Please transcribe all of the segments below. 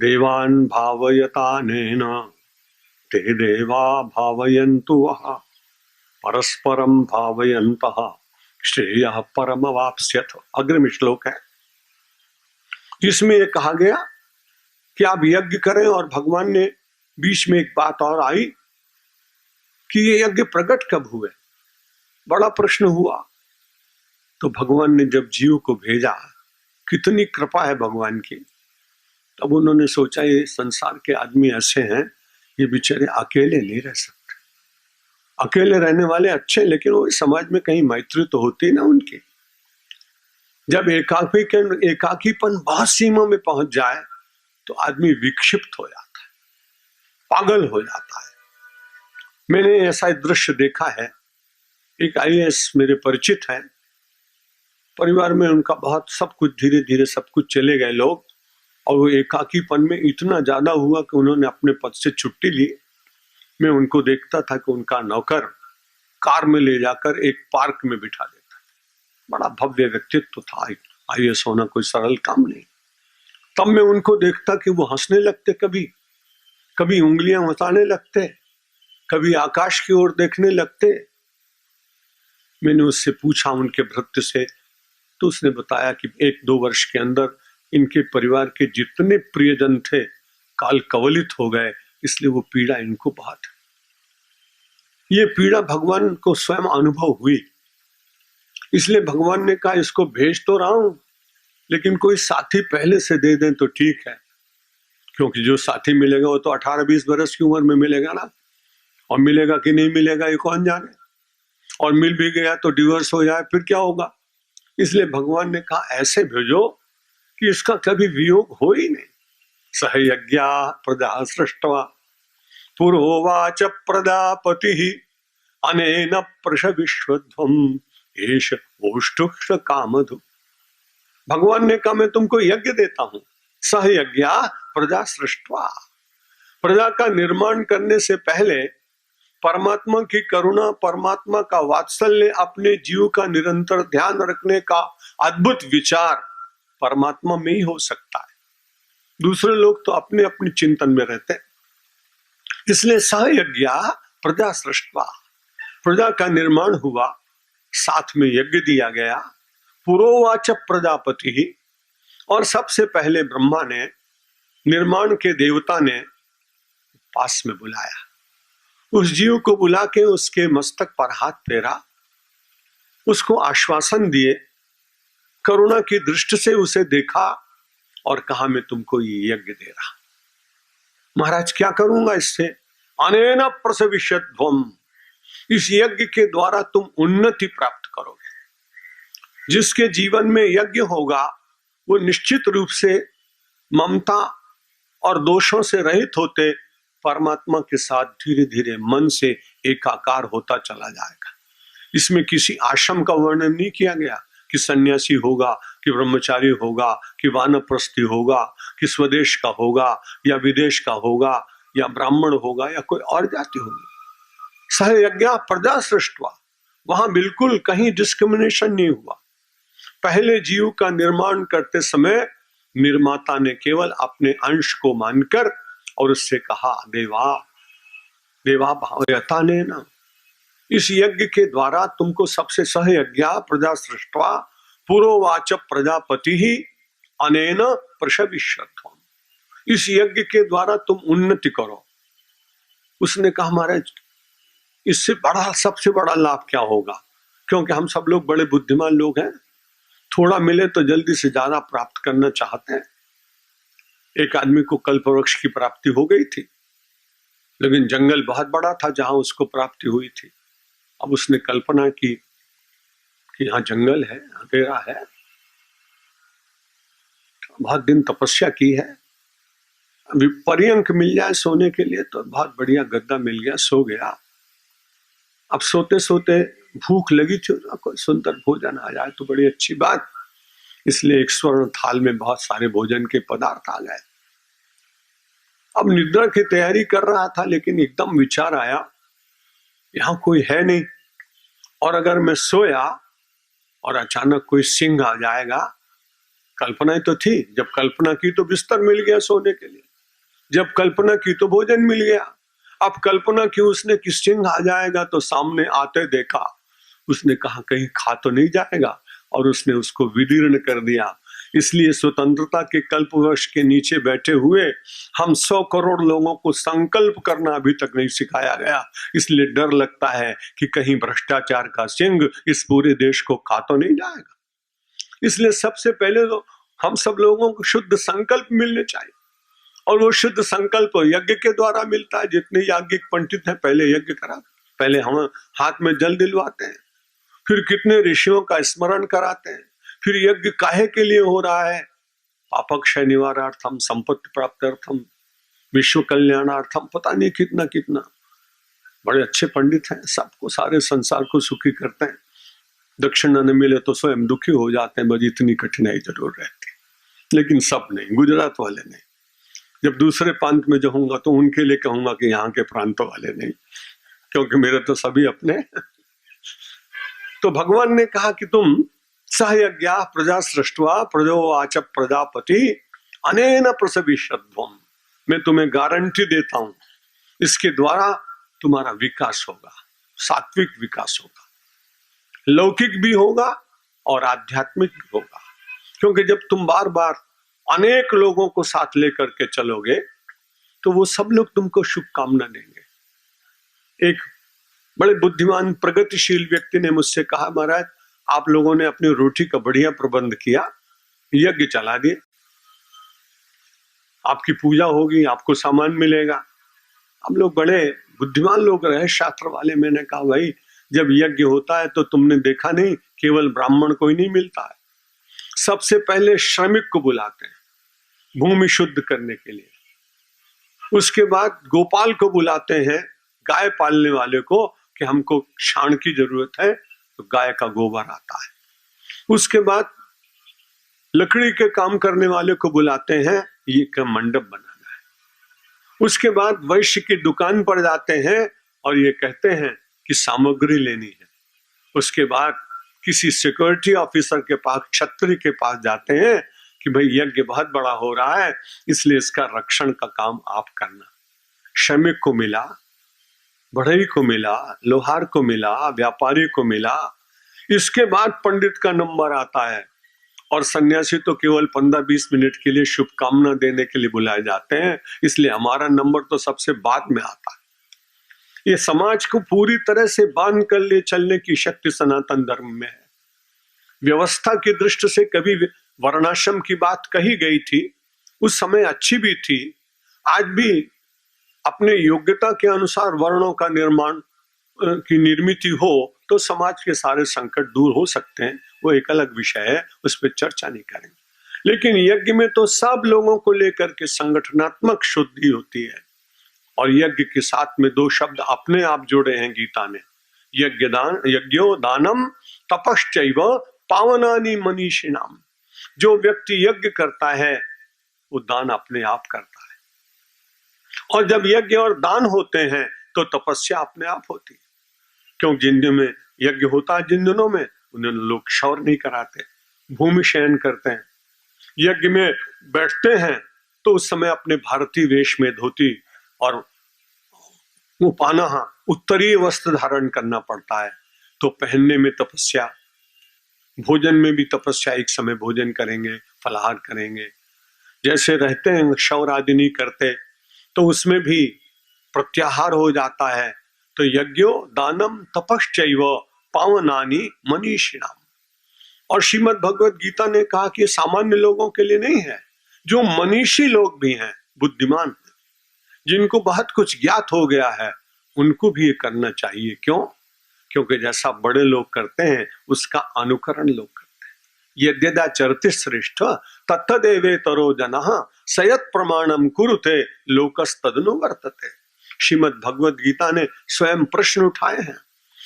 देवान् भावयतानेन ते देवा भावयन्तु वः परस्परं भावयन्तः श्रेयः परमवाप्स्यथ। अग्रिम श्लोक है। इसमें ये कहा गया कि आप यज्ञ करें, और भगवान ने बीच में एक बात और आई कि ये यज्ञ प्रकट कब हुए, बड़ा प्रश्न हुआ। तो भगवान ने जब जीव को भेजा, कितनी कृपा है भगवान की, तब उन्होंने सोचा ये संसार के आदमी ऐसे हैं, ये बेचारे अकेले नहीं रह सकते। अकेले रहने वाले अच्छे, लेकिन वो समाज में कहीं मैत्री तो होती ना उनकी। जब एकाकीपन बहुत सीमा में पहुंच जाए तो आदमी विक्षिप्त हो जाता है, पागल हो जाता है। मैंने ऐसा दृश्य देखा है। एक आईएएस मेरे परिचित है, परिवार में उनका बहुत सब कुछ, धीरे धीरे सब कुछ चले गए लोग, और वो एकाकीपन में इतना ज्यादा हुआ कि उन्होंने अपने पद से छुट्टी ली। मैं उनको देखता था कि उनका नौकर कार में ले जाकर एक पार्क में बिठा देता। बड़ा भव्य व्यक्तित्व था। आईएएस होना कोई सरल काम नहीं। तब मैं उनको देखता कि वो हंसने लगते, कभी कभी उंगलियां उठाने लगते, कभी आकाश की ओर देखने लगते। मैंने उससे पूछा उनके भृत्य से, तो उसने बताया कि 1-2 वर्ष के अंदर इनके परिवार के जितने प्रियजन थे काल कवलित हो गए, इसलिए वो पीड़ा इनको बहुत है। ये पीड़ा भगवान को स्वयं अनुभव हुई, इसलिए भगवान ने कहा इसको भेज तो रहा हूं, लेकिन कोई साथी पहले से दे दें तो ठीक है, क्योंकि जो साथी मिलेगा वो तो 18-20 वर्ष की उम्र में मिलेगा ना, और मिलेगा कि नहीं मिलेगा ये कौन जाने, और मिल भी गया तो डिवोर्स हो जाए फिर क्या होगा। इसलिए भगवान ने कहा ऐसे भेजो कि इसका कभी वियोग हो ही नहीं। सह यज्ञा प्रजा सृष्टवा पुरोवाच प्रजापति अनेन प्रशविश्वध्वम एष ओष्ठुक्ष कामधु। भगवान ने कहा मैं तुमको यज्ञ देता हूं। सह यज्ञा प्रजा सृष्टवा, प्रजा का निर्माण करने से पहले परमात्मा की करुणा, परमात्मा का वात्सल्य, अपने जीव का निरंतर ध्यान रखने का अद्भुत विचार परमात्मा में ही हो सकता है। दूसरे लोग तो अपने अपने चिंतन में रहते हैं। इसलिए सहयज्ञा प्रजा सृष्टवा, प्रजा का निर्माण हुआ, साथ में यज्ञ दिया गया। पुरोवाच प्रजापति, और सबसे पहले ब्रह्मा ने, निर्माण के देवता ने पास में बुलाया। उस जीव को बुला के उसके मस्तक पर हाथ फेरा, उसको आश्वासन दिए, करुणा की दृष्टि से उसे देखा और कहा मैं तुमको ये यज्ञ दे रहा। महाराज क्या करूंगा इससे? अनेन प्रसविष्यध्वम, इस यज्ञ के द्वारा तुम उन्नति प्राप्त करोगे। जिसके जीवन में यज्ञ होगा वो निश्चित रूप से ममता और दोषों से रहित होते परमात्मा के साथ धीरे धीरे मन से एकाकार होता चला जाएगा। इसमें किसी आश्रम का वर्णन नहीं किया गया कि सन्यासी होगा, कि ब्रह्मचारी होगा, कि वानप्रस्थी होगा, कि स्वदेश का होगा या विदेश का होगा, या ब्राह्मण होगा या कोई और जाति होगी। सहयज्ञ प्रजा सृष्टवा, वहां बिल्कुल कहीं डिस्क्रिमिनेशन नहीं हुआ। पहले जीव का निर्माण करते समय निर्माता ने केवल अपने अंश को मानकर और उससे कहा देवा देवा भावयता ने ना, इस यज्ञ के द्वारा तुमको सबसे सहयज्ञ प्रजा सृष्टवा पुरोवाच प्रजापति ही अनेन प्रशविष्यध्वम, इस यज्ञ के द्वारा तुम उन्नति करो। उसने कहा महाराज इससे बड़ा, सबसे बड़ा लाभ क्या होगा, क्योंकि हम सब लोग बड़े बुद्धिमान लोग हैं, थोड़ा मिले तो जल्दी से ज्यादा प्राप्त करना चाहते हैं। एक आदमी को कल्पवृक्ष की प्राप्ति हो गई थी, लेकिन जंगल बहुत बड़ा था जहां उसको प्राप्ति हुई थी। अब उसने कल्पना की कि यहाँ जंगल है, अंधेरा है, बहुत दिन तपस्या की है, अभी पर्यंक मिल जाए सोने के लिए तो बहुत बढ़िया गद्दा मिल गया, सो गया। अब सोते सोते भूख लगी थी, कोई सुंदर भोजन आ जाए तो बड़ी अच्छी बात, इसलिए एक स्वर्ण थाल में बहुत सारे भोजन के पदार्थ आ गए। अब निद्रा की तैयारी कर रहा था, लेकिन एकदम विचार आया यहां कोई है नहीं, और अगर मैं सोया और अचानक कोई सिंह आ जाएगा, कल्पना ही तो थी, जब कल्पना की तो बिस्तर मिल गया सोने के लिए, जब कल्पना की तो भोजन मिल गया। अब कल्पना की उसने कि सिंह आ जाएगा, तो सामने आते देखा, उसने कहा कहीं खा तो नहीं जाएगा, और उसने उसको विदीर्ण कर दिया। इसलिए स्वतंत्रता के कल्पवृक्ष के नीचे बैठे हुए हम 100 करोड़ लोगों को संकल्प करना अभी तक नहीं सिखाया गया। इसलिए डर लगता है कि कहीं भ्रष्टाचार का सिंह इस पूरे देश को खा तो नहीं जाएगा। इसलिए सबसे पहले तो हम सब लोगों को शुद्ध संकल्प मिलने चाहिए, और वो शुद्ध संकल्प यज्ञ के द्वारा मिलता है। जितने याज्ञिक पंडित हैं पहले यज्ञ करा, पहले हम हाथ में जल दिलवाते हैं, फिर कितने ऋषियों का स्मरण कराते हैं, फिर यज्ञ काहे के लिए हो रहा है, पापक्षय निवारार्थम, संपत्ति प्राप्त्यर्थम, विश्व कल्याणार्थम, पता नहीं कितना कितना। बड़े अच्छे पंडित हैं, सबको सारे संसार को सुखी करते हैं। दक्षिणा न मिले तो स्वयं दुखी हो जाते हैं, बस इतनी कठिनाई जरूर रहती। लेकिन सब नहीं, गुजरात वाले नहीं। जब दूसरे प्रांत में जाऊंगा तो उनके लिए कहूंगा कि यहाँ के प्रांत वाले नहीं, क्योंकि मेरे तो सभी अपने। तो भगवान ने कहा कि तुम सहयज्ञा प्रजा सृष्टवा प्रजोवाच प्रजापति अनेन प्रसविष्यध्वम्, मैं तुम्हें गारंटी देता हूं, इसके द्वारा तुम्हारा विकास होगा, सात्विक विकास होगा, लौकिक भी होगा और आध्यात्मिक भी होगा। क्योंकि जब तुम बार बार अनेक लोगों को साथ लेकर के चलोगे तो वो सब लोग तुमको शुभकामना देंगे। एक बड़े बुद्धिमान प्रगतिशील व्यक्ति ने मुझसे कहा, महाराज आप लोगों ने अपनी रोटी का बढ़िया प्रबंध किया, यज्ञ चला दिए, आपकी पूजा होगी, आपको सामान मिलेगा। हम लोग बड़े बुद्धिमान लोग रहे, शास्त्र वाले। मैंने कहा भाई जब यज्ञ होता है तो तुमने देखा नहीं, केवल ब्राह्मण को ही नहीं मिलता है, सबसे पहले श्रमिक को बुलाते हैं भूमि शुद्ध करने के लिए, उसके बाद गोपाल को बुलाते हैं, गाय पालने वाले को, कि हमको छाण की जरूरत है, तो गाय का गोबर आता है। उसके बाद लकड़ी के काम करने वाले को बुलाते हैं, ये का मंडप बनाना है। उसके बाद वैश्य की दुकान पर जाते हैं और ये कहते हैं कि सामग्री लेनी है। उसके बाद किसी सिक्योरिटी ऑफिसर के पास, छत्री के पास जाते हैं कि भाई यज्ञ बहुत बड़ा हो रहा है, इसलिए इसका रक्षण का काम आप करना। श्रमिक को मिला, बढ़ई को मिला, लोहार को मिला, व्यापारी को मिला। इसके बाद पंडित का नंबर आता है, और सन्यासी तो केवल 15-20 मिनट के लिए शुभकामना देने के लिए बुलाए जाते हैं, इसलिए हमारा नंबर तो सबसे बाद में आता है। ये समाज को पूरी तरह से बांध कर ले चलने की शक्ति सनातन धर्म में है। व्यवस्था की दृष्टि से कभी वर्णाश्रम की बात कही गई थी, उस समय अच्छी भी थी। आज भी अपने योग्यता के अनुसार वर्णों का निर्माण की निर्मिति हो तो समाज के सारे संकट दूर हो सकते हैं, वो एक अलग विषय है, उस पर चर्चा नहीं करेंगे। लेकिन यज्ञ में तो सब लोगों को लेकर के संगठनात्मक शुद्धि होती है, और यज्ञ के साथ में 2 शब्द अपने आप जोड़े हैं गीता ने, यज्ञो दानम तपश्चैव पावनानि मनीषिणाम। जो व्यक्ति यज्ञ करता है वो दान अपने आप करता है, और जब यज्ञ और दान होते हैं तो तपस्या अपने आप होती है। क्यों जिन दिनों में यज्ञ होता है, जिन दिनों में उन्हें लोग क्षौर नहीं कराते, भूमि शयन करते हैं। यज्ञ में बैठते हैं तो उस समय अपने भारतीय वेश में धोती और वो पानाहा उत्तरीय वस्त्र धारण करना पड़ता है, तो पहनने में तपस्या, भोजन में भी तपस्या, एक समय भोजन करेंगे, फलाहार करेंगे। जैसे रहते हैं क्षौर आदि नहीं करते तो उसमें भी प्रत्याहार हो जाता है। तो यज्ञो दानम तपश्चैव पावनानि मनीषिणाम। और श्रीमद् भगवत गीता ने कहा कि सामान्य लोगों के लिए नहीं है, जो मनीषी लोग भी हैं, बुद्धिमान हैं, जिनको बहुत कुछ ज्ञात हो गया है, उनको भी ये करना चाहिए। क्यों? क्योंकि जैसा बड़े लोग करते हैं उसका अनुकरण लोग करते हैं। यद्यदाचरति श्रेष्ठ तत्तदेवेतरो जनः सयत् प्रमाणम कुरुते लोकस्तदनु वर्तते। श्रीमद् भगवत गीता ने स्वयं प्रश्न उठाए हैं,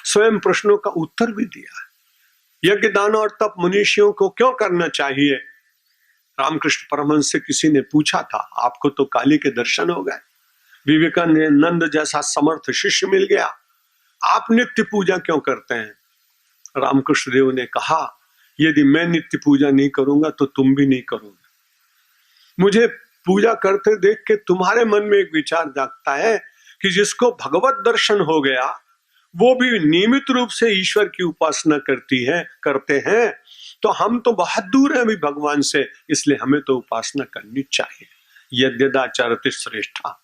स्वयं प्रश्नों का उत्तर भी दिया है। यज्ञ दान और तप मनुष्यों को क्यों करना चाहिए? रामकृष्ण परमहंस से किसी ने पूछा था, आपको तो काली के दर्शन हो गए, विवेकानंद जैसा समर्थ शिष्य मिल गया, आप नित्य पूजा क्यों करते हैं? रामकृष्ण देव ने कहा, यदि मैं नित्य पूजा नहीं करूंगा तो तुम भी नहीं करोगे। मुझे पूजा करते देख के तुम्हारे मन में एक विचार जागता है कि जिसको भगवत दर्शन हो गया वो भी नियमित रूप से ईश्वर की उपासना करते हैं, तो हम तो बहुत दूर हैं अभी भगवान से, इसलिए हमें तो उपासना करनी चाहिए। यद्यदाचरति श्रेष्ठा,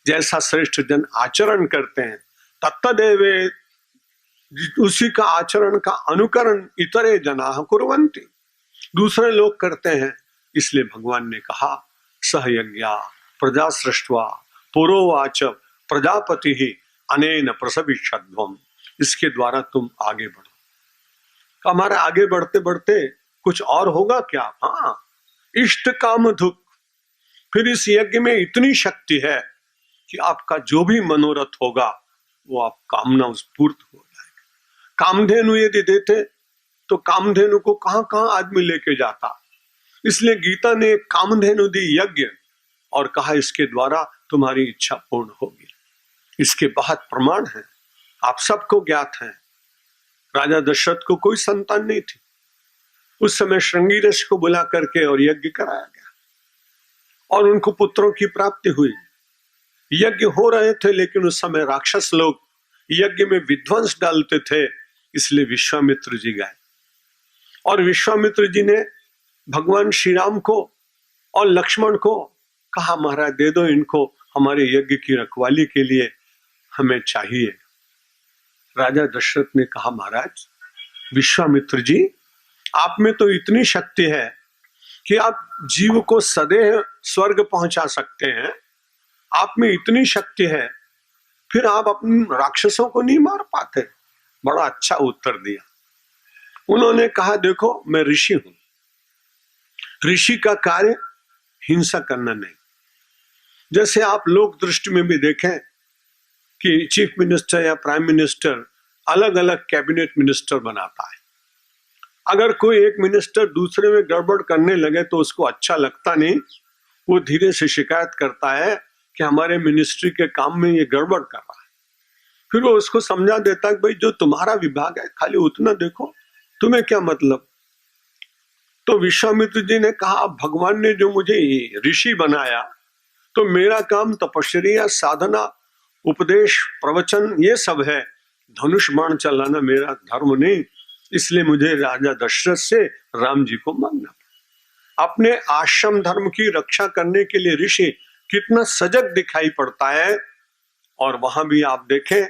जैसा श्रेष्ठ जन आचरण करते हैं तत्तदेवे, उसी का आचरण का अनुकरण इतरे जनाः कुर्वन्ति, दूसरे लोग करते हैं। इसलिए भगवान ने कहा सहयज्ञा प्रजा सृष्ट्वा पुरोवाच प्रजापति ही अनेन प्रसविष्यध्वम्, इसके द्वारा तुम आगे बढ़ो। हमारा आगे बढ़ते बढ़ते कुछ और होगा क्या? हाँ, इष्ट काम धुक, फिर इस यज्ञ में इतनी शक्ति है कि आपका जो भी मनोरथ होगा वो आप कामना उस पूर्त हो जाएगा। कामधेनु यदि देते तो कामधेनु को कहां कहां आदमी लेके जाता, इसलिए गीता ने कामधेनु दी यज्ञ और कहा इसके द्वारा तुम्हारी इच्छा पूर्ण होगी। इसके बहुत प्रमाण हैं, आप सबको ज्ञात हैं। राजा दशरथ को कोई संतान नहीं थी, उस समय श्रृंगी ऋषि को बुला करके और यज्ञ कराया गया और उनको पुत्रों की प्राप्ति हुई। यज्ञ हो रहे थे लेकिन उस समय राक्षस लोग यज्ञ में विध्वंस डालते थे, इसलिए विश्वामित्र जी गए और विश्वामित्र जी ने भगवान श्री राम को और लक्ष्मण को कहा महाराज दे दो इनको, हमारे यज्ञ की रखवाली के लिए हमें चाहिए। राजा दशरथ ने कहा महाराज विश्वामित्र जी, आप में तो इतनी शक्ति है कि आप जीव को सदैव स्वर्ग पहुंचा सकते हैं, आप में इतनी शक्ति है, फिर आप अपने राक्षसों को नहीं मार पाते? बड़ा अच्छा उत्तर दिया। उन्होंने कहा देखो मैं ऋषि हूं, ऋषि का कार्य हिंसा करना नहीं। जैसे आप लोक दृष्टि में भी देखें कि चीफ मिनिस्टर या प्राइम मिनिस्टर अलग अलग कैबिनेट मिनिस्टर बनाता है, अगर कोई एक मिनिस्टर दूसरे में गड़बड़ करने लगे तो उसको अच्छा लगता नहीं, वो धीरे से शिकायत करता है कि हमारे मिनिस्ट्री के काम में ये गड़बड़ कर रहा है। फिर वो उसको समझा देता है कि भाई जो तुम्हारा विभाग है खाली उतना देखो, तुम्हें क्या मतलब। तो विश्वामित्र जी ने कहा भगवान ने जो मुझे ऋषि बनाया तो मेरा काम तपस्या साधना उपदेश प्रवचन ये सब है, धनुष बाण चलाना मेरा धर्म नहीं, इसलिए मुझे राजा दशरथ से राम जी को मांगना। अपने आश्रम धर्म की रक्षा करने के लिए ऋषि कितना सजग दिखाई पड़ता है। और वहां भी आप देखें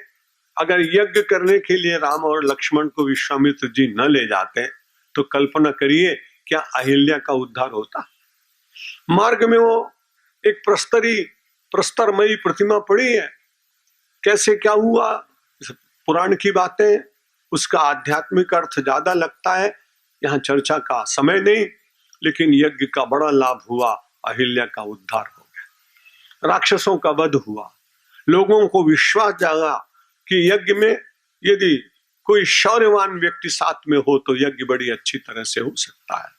अगर यज्ञ करने के लिए राम और लक्ष्मण को विश्वामित्र जी न ले जाते तो कल्पना करिए क्या अहिल्या का उद्धार होता। मार्ग में वो एक प्रस्तरमयी प्रतिमा पड़ी है, कैसे क्या हुआ पुराण की बातें, उसका आध्यात्मिक अर्थ ज्यादा लगता है, यहाँ चर्चा का समय नहीं, लेकिन यज्ञ का बड़ा लाभ हुआ, अहिल्या का उद्धार हो गया, राक्षसों का वध हुआ, लोगों को विश्वास जागा कि यज्ञ में यदि कोई शौर्यवान व्यक्ति साथ में हो तो यज्ञ बड़ी अच्छी तरह से हो सकता है।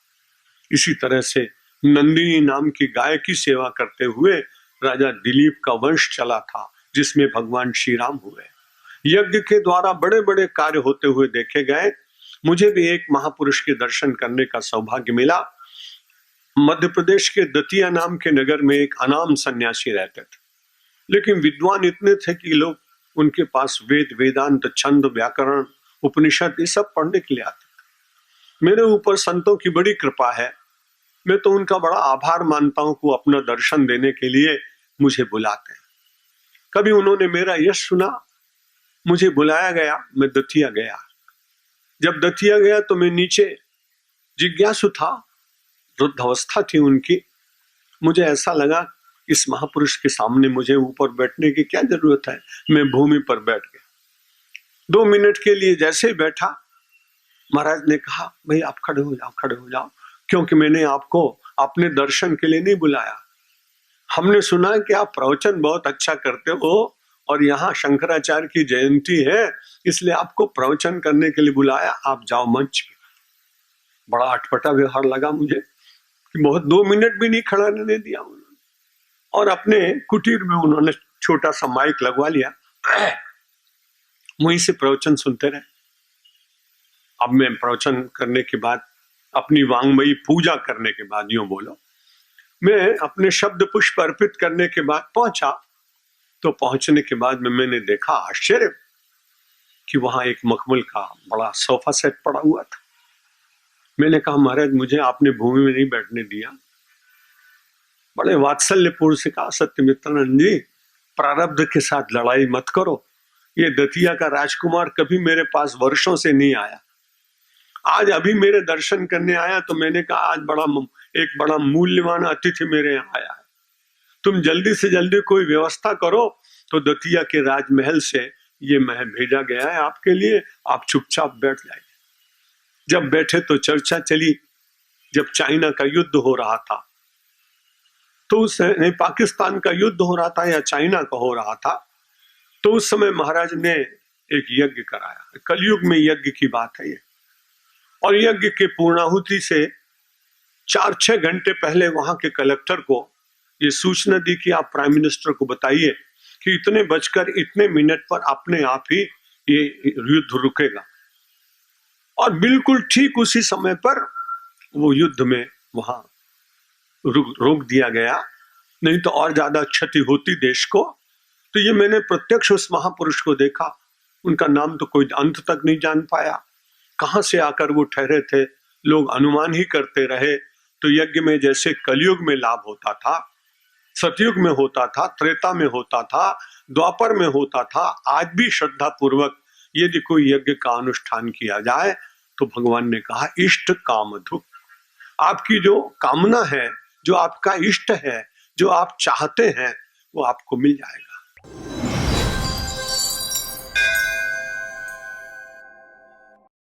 इसी तरह से नंदिनी नाम की गाय की सेवा करते हुए राजा दिलीप का वंश चला था, जिसमें भगवान श्री राम हुए। यज्ञ के द्वारा बड़े बड़े कार्य होते हुए देखे गए। मुझे भी एक महापुरुष के दर्शन करने का सौभाग्य मिला। मध्य प्रदेश के दतिया नाम के नगर में एक अनाम सन्यासी रहते थे, लेकिन विद्वान इतने थे कि लोग उनके पास वेद वेदांत छंद व्याकरण उपनिषद ये सब पढ़ने के लिए आते थे। मेरे ऊपर संतों की बड़ी कृपा है, मैं तो उनका बड़ा आभार मानता हूं कि अपना दर्शन देने के लिए मुझे बुलाते हैं। कभी उन्होंने मेरा यश सुना, मुझे बुलाया गया, मैं दतिया गया। जब दतिया गया तो मैं नीचे जिज्ञासु था, वृद्धावस्था थी उनकी। मुझे ऐसा लगा इस महापुरुष के सामने मुझे ऊपर बैठने की क्या जरूरत है, मैं भूमि पर बैठ गया। 2 मिनट के लिए जैसे ही बैठा, महाराज ने कहा भाई आप खड़े हो जाओ, खड़े हो जाओ, क्योंकि मैंने आपको अपने दर्शन के लिए नहीं बुलाया, हमने सुना कि आप प्रवचन बहुत अच्छा करते हो और यहाँ शंकराचार्य की जयंती है, इसलिए आपको प्रवचन करने के लिए बुलाया, आप जाओ मंच पे। बड़ा अटपटा व्यवहार लगा मुझे कि बहुत 2 मिनट भी नहीं खड़ा रहने दिया उन्होंने, और अपने कुटीर में उन्होंने छोटा सा माइक लगवा लिया, वहीं से प्रवचन सुनते रहे। अब मैं प्रवचन करने के बाद अपनी वांगमयी पूजा करने के बाद यूं बोलो, मैं अपने शब्द पुष्प अर्पित करने के बाद पहुंचा, तो पहुंचने के बाद में मैंने देखा आश्चर्य कि वहां एक मखमल का बड़ा सोफा सेट पड़ा हुआ था। मैंने कहा महाराज मुझे आपने भूमि में नहीं बैठने दिया। बड़े वात्सल्यपूर्ण से कहा सत्यमित्रानंद जी, प्रारब्ध के साथ लड़ाई मत करो। ये दतिया का राजकुमार कभी मेरे पास वर्षों से नहीं आया, आज अभी मेरे दर्शन करने आया, तो मैंने कहा आज एक बड़ा मूल्यवान अतिथि मेरे यहाँ आया है, तुम जल्दी से जल्दी कोई व्यवस्था करो। तो दतिया के राजमहल से ये महल भेजा गया है आपके लिए, आप चुपचाप बैठ जाइए। जब बैठे तो चर्चा चली, जब चाइना का युद्ध हो रहा था, तो उस नहीं पाकिस्तान का युद्ध हो रहा था या चाइना का हो रहा था, तो उस समय महाराज ने एक यज्ञ कराया। कलयुग में यज्ञ की बात है ये। और यज्ञ के पूर्णाहुति से 4-6 घंटे पहले वहां के कलेक्टर को ये सूचना दी कि आप प्राइम मिनिस्टर को बताइए कि इतने बजकर इतने मिनट पर अपने आप ही ये युद्ध रुकेगा। और बिल्कुल ठीक उसी समय पर वो युद्ध में वहां रोक दिया गया, नहीं तो और ज्यादा क्षति होती देश को। तो ये मैंने प्रत्यक्ष उस महापुरुष को देखा, उनका नाम तो कोई अंत तक नहीं जान पाया, कहां से आकर वो ठहरे थे, लोग अनुमान ही करते रहे। तो यज्ञ में जैसे कलयुग में लाभ होता था, सतयुग में होता था, त्रेता में होता था, द्वापर में होता था, आज भी श्रद्धा पूर्वक यदि कोई यज्ञ का अनुष्ठान किया जाए तो भगवान ने कहा इष्ट कामधुक, आपकी जो कामना है, जो आपका इष्ट है, जो आप चाहते हैं, वो आपको मिल जाएगा।